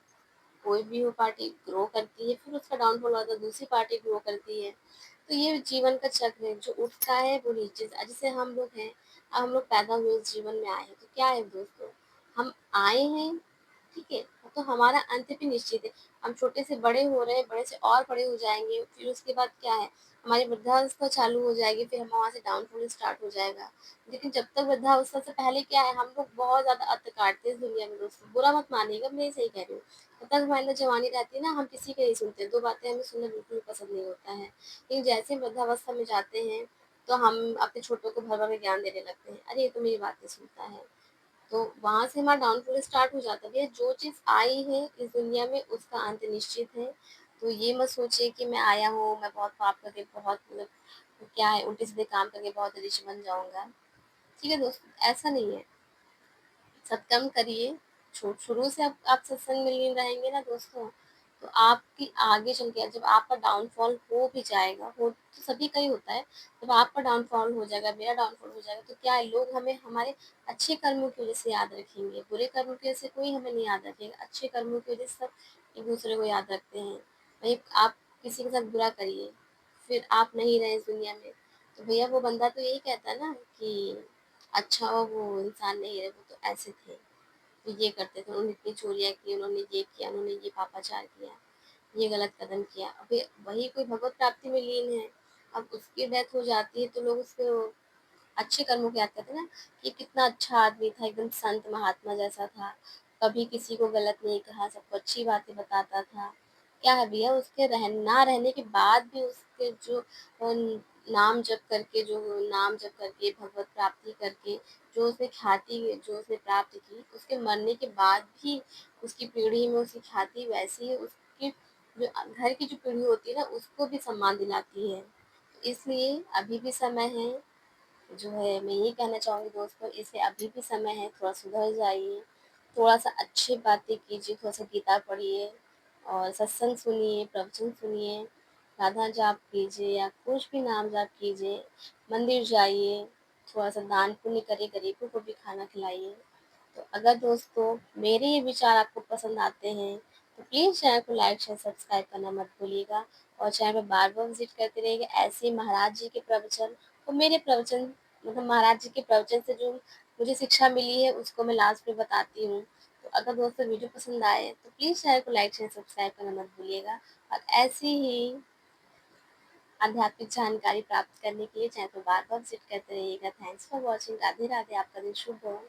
कोई भी वो पार्टी ग्रो करती है, फिर उसका डाउनफॉल होता है, दूसरी पार्टी ग्रो करती है। तो ये जीवन का चक्र है, जो उठता है वो नीचे से जैसे हम लोग हैं, अब हम लोग पैदा हुए इस जीवन में आए हैं, तो क्या है दोस्तों, हम आए हैं, ठीक है? तो हमारा अंत भी निश्चित है। हम छोटे से बड़े हो रहे हैं, बड़े से और बड़े हो जाएँगे, फिर उसके बाद क्या है, हमारी वृद्धावस्था चालू हो जाएगी, फिर हम वहाँ से डाउनफॉल स्टार्ट हो जाएगा। लेकिन जब तक वृद्धावस्था से पहले क्या है, हम लोग बहुत ज़्यादा अत्त काटते हैं इस दुनिया में दोस्तों, बुरा मत मानिएगा, मैं सही कह रही हूँ। जब तक हमारे अंदर जवानी रहती है ना, हम किसी की नहीं सुनते, 2 बातें हमें सुनना बिल्कुल भी पसंद नहीं होता है। लेकिन जैसे ही वृद्धावस्था में जाते हैं, तो हम अपने छोटों को भर-भर के ज्ञान देने लगते हैं, अरे ये तो मेरी बात नहीं सुनता है। तो वहाँ से हमारा डाउनफॉल स्टार्ट हो जाता है। भैया जो चीज़ आई है इस दुनिया में उसका अंत निश्चित है। तो ये मत सोचिए कि मैं आया हूँ, मैं बहुत पाप करके बहुत मतलब क्या है उल्टे-सीधे काम करके बहुत रिच बन जाऊँगा। ठीक है दोस्तों, ऐसा नहीं है। सत्कर्म करिए, शुरू से आप सत्संग में लीन रहेंगे ना दोस्तों, तो आपकी आगे चल के जब आपका डाउनफॉल हो भी जाएगा, हो तो सभी का ही होता है, जब आपका डाउनफॉल हो जाएगा, मेरा डाउनफॉल हो जाएगा, तो क्या है लोग हमें हमारे अच्छे कर्मों की वज़ह से याद रखेंगे, बुरे कर्मों की वज़ह से कोई हमें नहीं याद रखेगा, अच्छे कर्मों की वज़ह से सब एक-दूसरे को याद रखते हैं। वहीं आप किसी के साथ बुरा करिए, फिर आप नहीं रहे इस दुनिया में, तो भैया वो बंदा तो यही कहता है ना कि अच्छा हुआ वो इंसान नहीं रहे, वो तो ऐसे थे, वो ये करते थे, उन्होंने इतनी चोरियाँ की, उन्होंने ये किया, उन्होंने ये पापाचार किया, ये गलत कदम किया। अभी वही कोई भगवत प्राप्ति में लीन है, अब उसकी डेथ हो जाती है तो लोग उसको अच्छे कर्मों को याद करते हैं ना कि कितना अच्छा आदमी था, एकदम संत महात्मा जैसा था, कभी किसी को गलत नहीं कहा, सबको अच्छी बातें बताता था। क्या है भैया उसके ना रहने के बाद भी उसके जो नाम जप करके भगवत प्राप्ति करके जो उसने प्राप्त की, उसके मरने के बाद भी उसकी पीढ़ी में उसकी ख्याति वैसी है, उसकी जो घर की जो पीढ़ी होती है ना उसको भी सम्मान दिलाती है। इसलिए अभी भी समय है, जो है मैं यही कहना चाहूँगी दोस्तों, इसलिए अभी भी समय है, थोड़ा सुधर जाइए, थोड़ा-सा अच्छी बातें कीजिए, थोड़ा-सा गीता पढ़िए और सत्संग सुनिए, प्रवचन सुनिए, राधा जाप कीजिए या कुछ भी नाम जाप कीजिए, मंदिर जाइए, थोड़ा-सा दान पुण्य करिए, गरीबों को भी खाना खिलाइए। तो अगर दोस्तों मेरे ये विचार आपको पसंद आते हैं तो प्लीज़ चैनल को लाइक शेयर सब्सक्राइब करना मत भूलिएगा और चैनल पे बार-बार विज़िट करते रहिएगा। ऐसे ही महाराज जी के प्रवचन और मेरे प्रवचन मतलब महाराज जी के प्रवचन से जो मुझे शिक्षा मिली है उसको मैं लास्ट में बताती हूँ। तो अगर दोस्तों वीडियो पसंद आए तो प्लीज़ चैनल को लाइक शेयर सब्सक्राइब करना मत भूलिएगा और ऐसी ही आध्यात्मिक जानकारी प्राप्त करने के लिए चैनल को बार-बार विज़िट करते रहिएगा। Thanks for watching. राधे-राधे। आपका दिन शुभ हो।